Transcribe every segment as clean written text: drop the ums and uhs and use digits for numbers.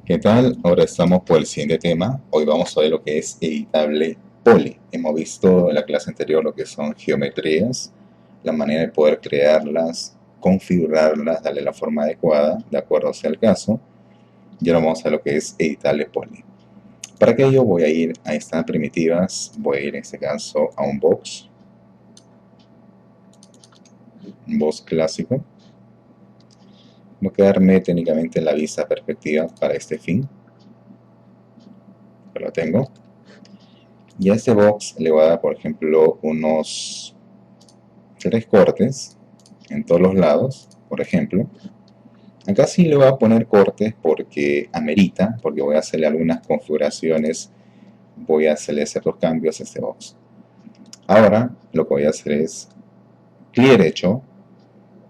¿Qué tal? Ahora estamos por el siguiente tema. Hoy vamos a ver lo que es editable poly. Hemos visto en la clase anterior lo que son geometrías, la manera de poder crearlas, configurarlas, darle la forma adecuada, de acuerdo sea el caso. Y ahora vamos a ver lo que es editable poly. Para aquello voy a ir a estas primitivas, voy a ir en este caso a un box clásico. Voy a quedarme técnicamente en la vista perspectiva para este fin. Lo tengo. Y a este box le voy a dar, por ejemplo, unos 3 cortes en todos los lados, por ejemplo. Acá sí le voy a poner cortes porque amerita, porque voy a hacerle algunas configuraciones, voy a hacerle ciertos cambios a este box. Ahora lo que voy a hacer es clic derecho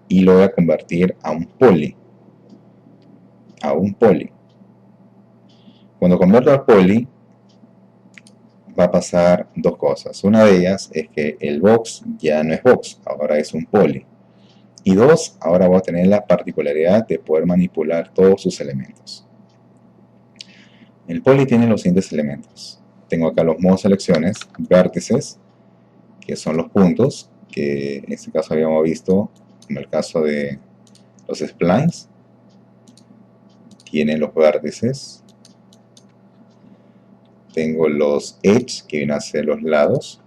y lo voy a convertir a un poly. Cuando convierto a poly va a pasar dos cosas. Una de ellas es que el box ya no es box, ahora es un poly. Y dos, ahora voy a tener la particularidad de poder manipular todos sus elementos. El poly tiene los siguientes elementos. Tengo acá los modos selecciones, vértices, que son los puntos, que en este caso habíamos visto, en el caso de los splines, tienen los vértices. Tengo los edge, que vienen a ser los lados.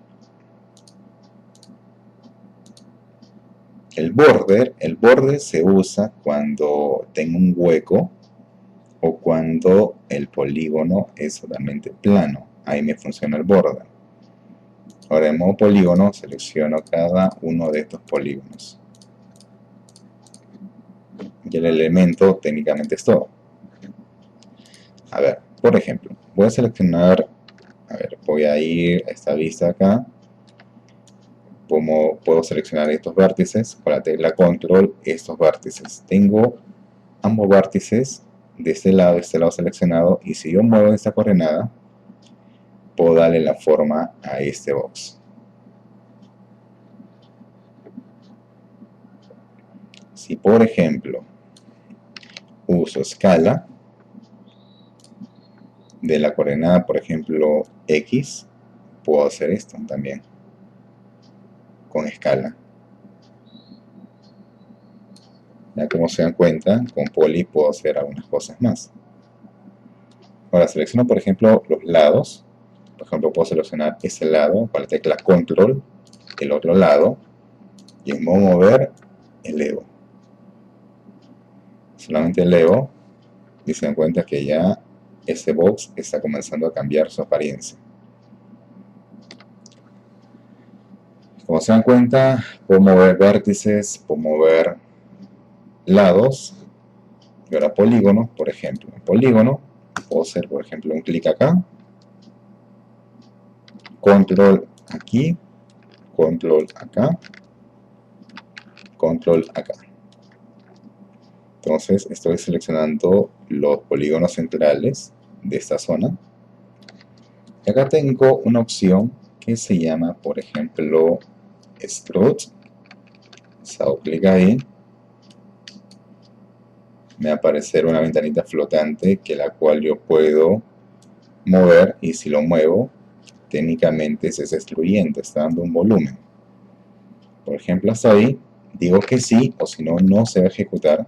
El border se usa cuando tengo un hueco o cuando el polígono es totalmente plano. Ahí me funciona el border. Ahora en modo polígono selecciono cada uno de estos polígonos. Y el elemento técnicamente es todo. A ver, por ejemplo, voy a seleccionar, voy a ir a esta vista acá. Como puedo seleccionar estos vértices, con la tecla control, estos vértices. Tengo ambos vértices de este lado seleccionado, y si yo muevo esta coordenada, puedo darle la forma a este box. Si por ejemplo uso escala de la coordenada, por ejemplo X, puedo hacer esto también con escala. Ya como se dan cuenta, con poly puedo hacer algunas cosas más. Ahora selecciono por ejemplo los lados. Por ejemplo, puedo seleccionar ese lado con la tecla control, el otro lado, y en modo mover elevo. Solamente elevo y se dan cuenta que ya ese box está comenzando a cambiar su apariencia. Como se dan cuenta, puedo mover vértices, puedo mover lados. Y ahora polígonos, por ejemplo. En polígono puedo hacer, por ejemplo, un clic acá, control aquí, control acá, control acá. Entonces estoy seleccionando los polígonos centrales de esta zona. Y acá tengo una opción que se llama, por ejemplo, Extrude. Hago clic ahí. Me va a aparecer una ventanita flotante que la cual yo puedo mover, y si lo muevo, técnicamente se está excluyendo, está dando un volumen. Por ejemplo, hasta ahí, digo que sí, o si no, no se va a ejecutar.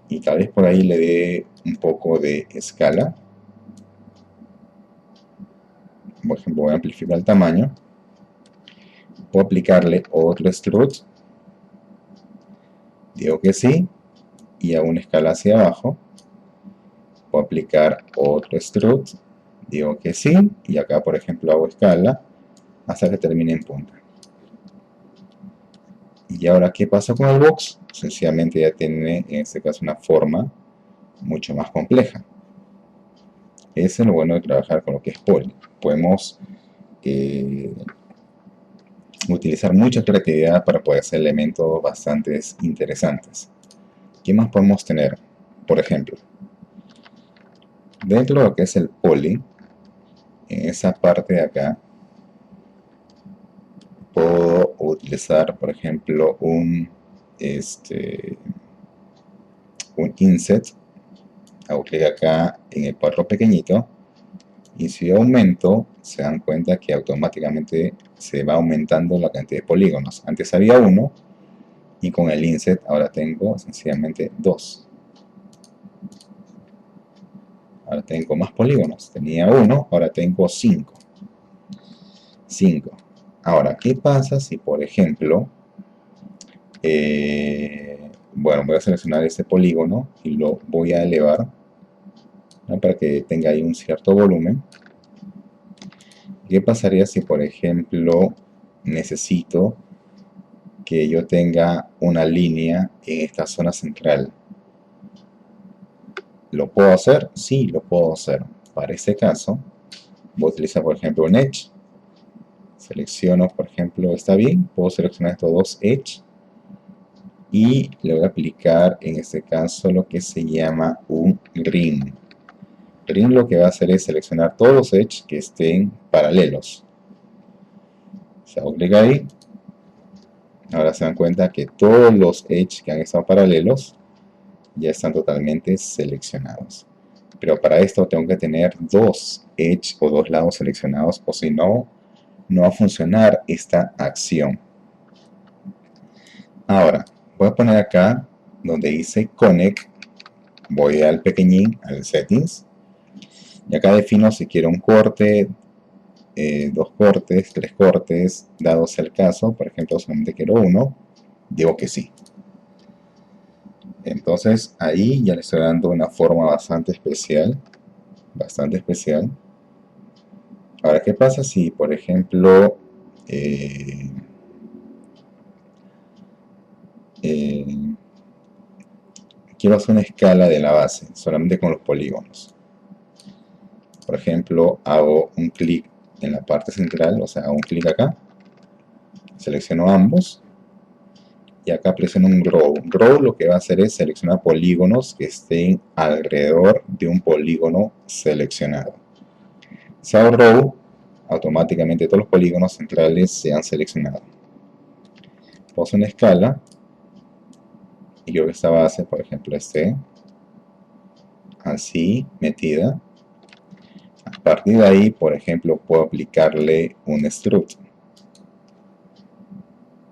Y tal vez por ahí le dé un poco de escala. Por ejemplo, voy a amplificar el tamaño. Puedo aplicarle otro extrude. Digo que sí, y a una escala hacia abajo. Puedo aplicar otro extrude. Digo que sí, y acá por ejemplo hago escala hasta que termine en punta. Y ahora, ¿qué pasa con el box? Sencillamente ya tiene en este caso una forma mucho más compleja. Eso es lo bueno de trabajar con lo que es poly. Podemos utilizar mucha creatividad para poder hacer elementos bastante interesantes. ¿Qué más podemos tener? Por ejemplo, dentro de lo que es el poly, en esa parte de acá, puedo utilizar, por ejemplo, un inset. hago clic acá en el cuadro pequeñito, y si aumento, se dan cuenta que automáticamente se va aumentando la cantidad de polígonos. Antes había uno, y con el inset ahora tengo sencillamente 2. Ahora tengo más polígonos. Tenía 1, ahora tengo 5. Ahora, ¿qué pasa si, por ejemplo, bueno, voy a seleccionar este polígono y lo voy a elevar, ¿no?, para que tenga ahí un cierto volumen? ¿Qué pasaría si, por ejemplo, necesito que yo tenga una línea en esta zona central? ¿Lo puedo hacer? Sí, lo puedo hacer. Para este caso, voy a utilizar, por ejemplo, un Edge. Selecciono, por ejemplo, está bien, puedo seleccionar estos dos Edge y le voy a aplicar, en este caso, lo que se llama un Ring. Ring lo que va a hacer es seleccionar todos los Edge que estén paralelos. Se hago clic ahí. Ahora se dan cuenta que todos los Edge que han estado paralelos ya están totalmente seleccionados. Pero para esto tengo que tener dos Edge o dos lados seleccionados, o si no, no va a funcionar esta acción. Ahora, voy a poner acá donde dice Connect, voy al pequeñín, al Settings, y acá defino si quiero un corte, 2 cortes, 3 cortes, dado sea el caso. Por ejemplo, solamente quiero uno, digo que sí. Entonces ahí ya le estoy dando una forma bastante especial. Ahora, ¿qué pasa si, por ejemplo, quiero hacer una escala de la base, solamente con los polígonos? Por ejemplo, hago un clic en la parte central, o sea, hago un clic acá, selecciono ambos, y acá presiono un Grow. Grow lo que va a hacer es seleccionar polígonos que estén alrededor de un polígono seleccionado. Si hago Row, automáticamente todos los polígonos centrales se han seleccionado. Puedo hacer una escala, y quiero que esta base, por ejemplo, esté así, metida. A partir de ahí, por ejemplo, puedo aplicarle un Strut.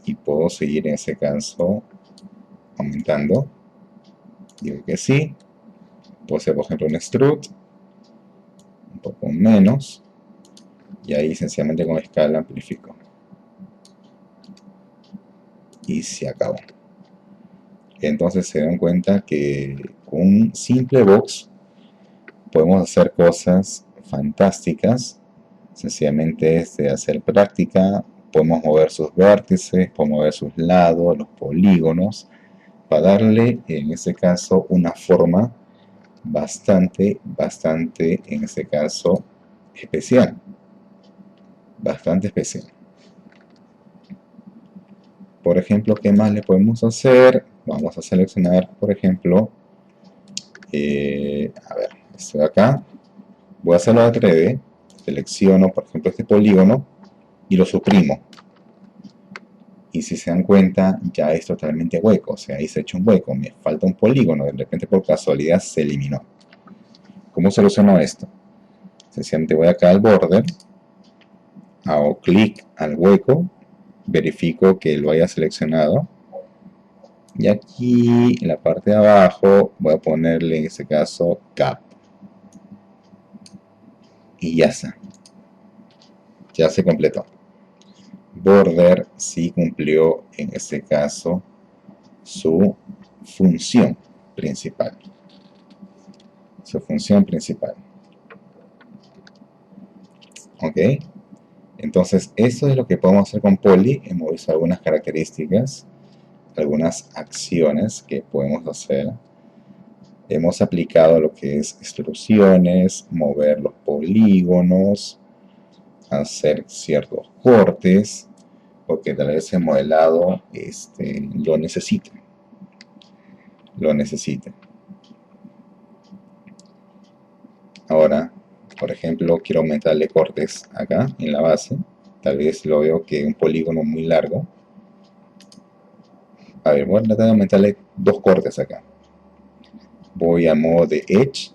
Y puedo seguir en ese caso aumentando. Digo que sí. Puedo hacer, por ejemplo, un Strut un poco menos. Y ahí sencillamente con escala amplifico. Y se acabó. Entonces se dan cuenta que con un simple box podemos hacer cosas fantásticas. Sencillamente es de hacer práctica. Podemos mover sus vértices, podemos mover sus lados, los polígonos, para darle, en este caso, una forma bastante, en este caso, especial. Bastante especial. Por ejemplo, ¿qué más le podemos hacer? Vamos a seleccionar, por ejemplo, a ver, estoy acá, voy a hacerlo de 3D, selecciono, por ejemplo, este polígono y lo suprimo. Y si se dan cuenta, ya es totalmente hueco, o sea, ahí se ha hecho un hueco, me falta un polígono, de repente por casualidad se eliminó. ¿Cómo soluciono esto? Sencillamente voy acá al border, hago clic al hueco, verifico que lo haya seleccionado, y aquí en la parte de abajo voy a ponerle en este caso cap, y ya está, ya se completó. Border sí cumplió en este caso su función principal. Ok, entonces esto es lo que podemos hacer con Poly. Hemos visto algunas características, algunas acciones que podemos hacer. Hemos aplicado lo que es extrusiones, mover los polígonos, hacer ciertos cortes, porque tal vez el modelado lo necesite. Ahora, por ejemplo, quiero aumentarle cortes acá en la base. Tal vez lo veo que un polígono muy largo. A ver, voy a tratar de aumentarle 2 cortes acá. Voy al modo de Edge,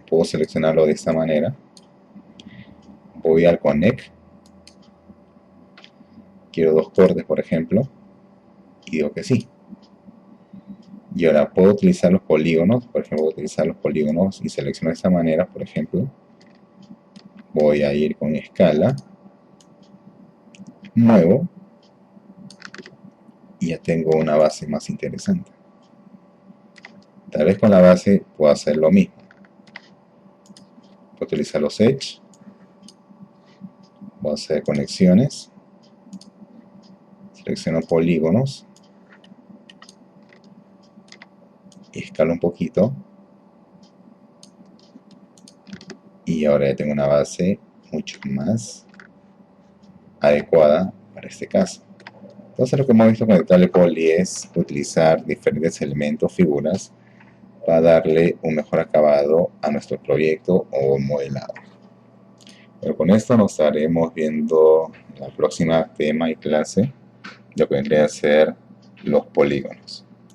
puedo seleccionarlo de esta manera. Voy al Connect, quiero 2 cortes por ejemplo, y digo que sí. Y ahora puedo utilizar los polígonos, por ejemplo, voy a utilizar los polígonos y selecciono de esta manera, por ejemplo. Voy a ir con escala, nuevo, y ya tengo una base más interesante. Tal vez con la base puedo hacer lo mismo. Puedo utilizar los Edge, voy a hacer conexiones, selecciono polígonos, y escalo un poquito, y ahora ya tengo una base mucho más adecuada para este caso. Entonces lo que hemos visto con el Table Poly es utilizar diferentes elementos, figuras, para darle un mejor acabado a nuestro proyecto o modelado. Pero con esto nos estaremos viendo en la próxima tema y clase, lo que vendría a ser los polígonos.